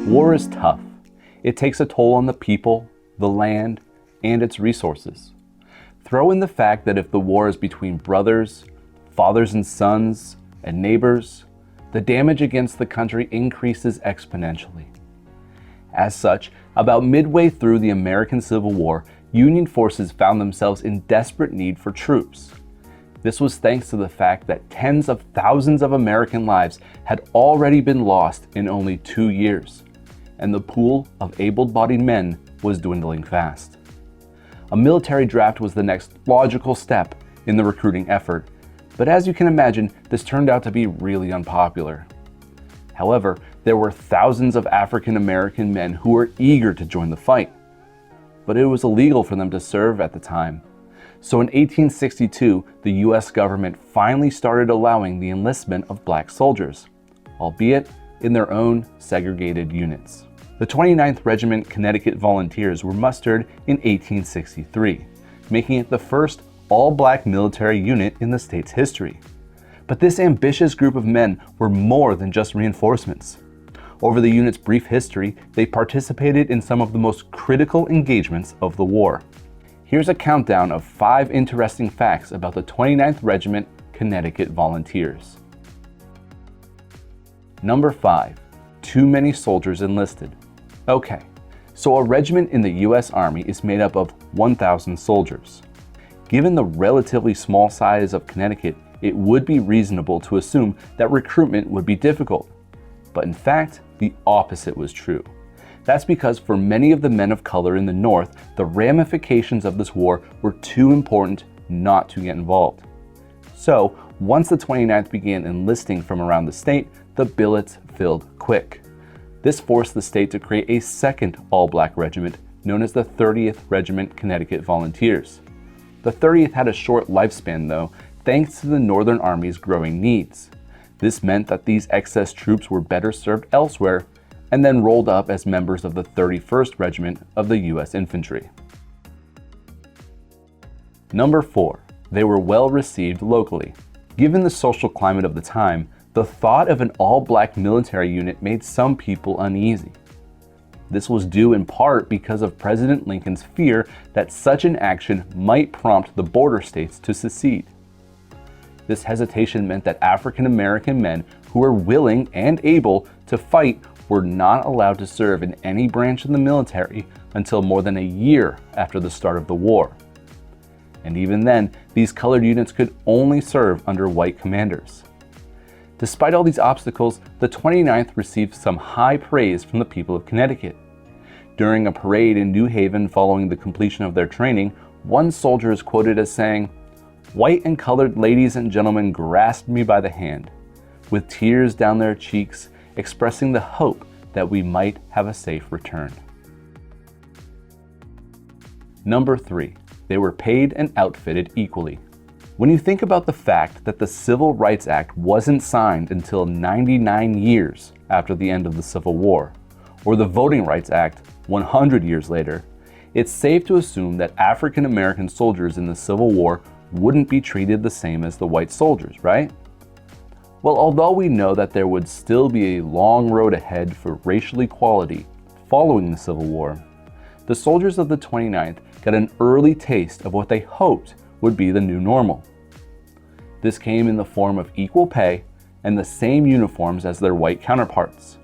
War is tough. It takes a toll on the people, the land, and its resources. Throw in the fact that if the war is between brothers, fathers and sons, and neighbors, the damage against the country increases exponentially. As such, about midway through the American Civil War, Union forces found themselves in desperate need for troops. This was thanks to the fact that tens of thousands of American lives had already been lost in only 2 years, and the pool of able-bodied men was dwindling fast. A military draft was the next logical step in the recruiting effort, but as you can imagine, this turned out to be really unpopular. However, there were thousands of African American men who were eager to join the fight, but it was illegal for them to serve at the time. So in 1862, the US government finally started allowing the enlistment of black soldiers, albeit in their own segregated units. The 29th Regiment Connecticut Volunteers were mustered in 1863, making it the first all-black military unit in the state's history. But this ambitious group of men were more than just reinforcements. Over the unit's brief history, they participated in some of the most critical engagements of the war. Here's a countdown of 5 interesting facts about the 29th Regiment Connecticut Volunteers. Number 5. Too many soldiers enlisted. Okay, so a regiment in the US Army is made up of 1,000 soldiers. Given the relatively small size of Connecticut, it would be reasonable to assume that recruitment would be difficult. But in fact, the opposite was true. That's because for many of the men of color in the North, the ramifications of this war were too important not to get involved. So, once the 29th began enlisting from around the state, the billets filled quick. This forced the state to create a second all-black regiment known as the 30th Regiment Connecticut Volunteers. The 30th had a short lifespan though, thanks to the Northern Army's growing needs. This meant that these excess troops were better served elsewhere and then rolled up as members of the 31st Regiment of the US Infantry. Number 4. They were well received locally. Given the social climate of the time, the thought of an all-black military unit made some people uneasy. This was due in part because of President Lincoln's fear that such an action might prompt the border states to secede. This hesitation meant that African American men who were willing and able to fight were not allowed to serve in any branch of the military until more than a year after the start of the war. And even then, these colored units could only serve under white commanders. Despite all these obstacles, the 29th received some high praise from the people of Connecticut. During a parade in New Haven following the completion of their training, one soldier is quoted as saying, "White and colored ladies and gentlemen grasped me by the hand, with tears down their cheeks, expressing the hope that we might have a safe return." Number 3. They were paid and outfitted equally. When you think about the fact that the Civil Rights Act wasn't signed until 99 years after the end of the Civil War, or the Voting Rights Act 100 years later, it's safe to assume that African American soldiers in the Civil War wouldn't be treated the same as the white soldiers, right? Well, although we know that there would still be a long road ahead for racial equality following the Civil War, the soldiers of the 29th got an early taste of what they hoped would be the new normal. This came in the form of equal pay and the same uniforms as their white counterparts.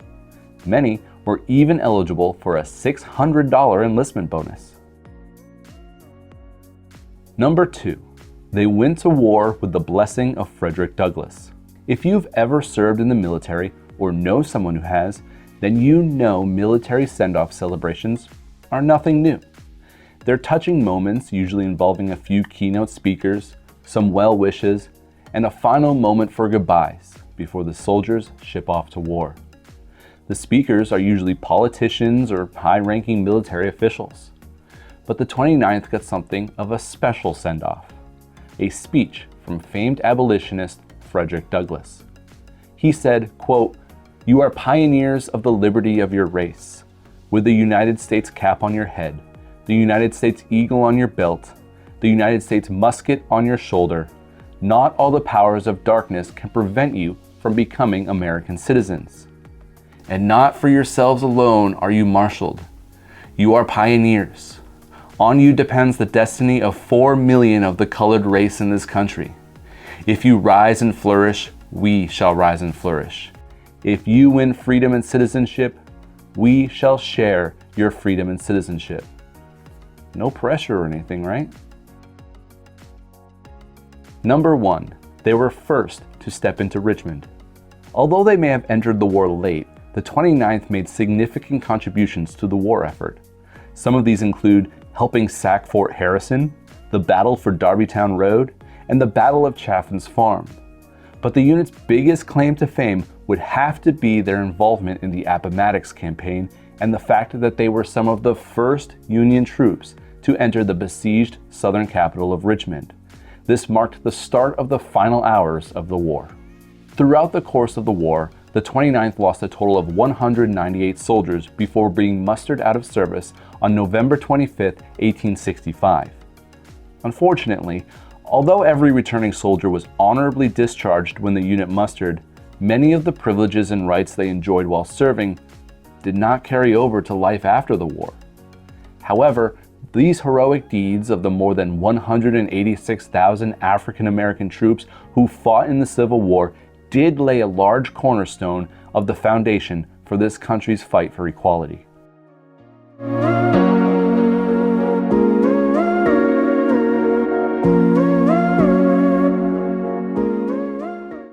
Many were even eligible for a $600 enlistment bonus. Number 2. They went to war with the blessing of Frederick Douglass. If you've ever served in the military or know someone who has, then you know military send-off celebrations are nothing new. They're touching moments usually involving a few keynote speakers, some well wishes, and a final moment for goodbyes before the soldiers ship off to war. The speakers are usually politicians or high-ranking military officials. But the 29th got something of a special send-off, a speech from famed abolitionist Frederick Douglass. He said, quote, "You are pioneers of the liberty of your race, with the United States cap on your head, the United States eagle on your belt, the United States musket on your shoulder. Not all the powers of darkness can prevent you from becoming American citizens. And not for yourselves alone are you marshaled. You are pioneers. On you depends the destiny of 4 million of the colored race in this country. If you rise and flourish, we shall rise and flourish. If you win freedom and citizenship, we shall share your freedom and citizenship. No pressure or anything, right? Number 1, they were first to step into Richmond. Although they may have entered the war late, the 29th made significant contributions to the war effort. Some of these include helping sack Fort Harrison, the battle for Darbytown Road, and the Battle of Chaffin's Farm. But the unit's biggest claim to fame would have to be their involvement in the Appomattox campaign and the fact that they were some of the first Union troops to enter the besieged southern capital of Richmond. This marked the start of the final hours of the war. Throughout the course of the war, the 29th lost a total of 198 soldiers before being mustered out of service on November 25, 1865. Unfortunately, although every returning soldier was honorably discharged when the unit mustered, many of the privileges and rights they enjoyed while serving did not carry over to life after the war. However, these heroic deeds of the more than 186,000 African American troops who fought in the Civil War did lay a large cornerstone of the foundation for this country's fight for equality.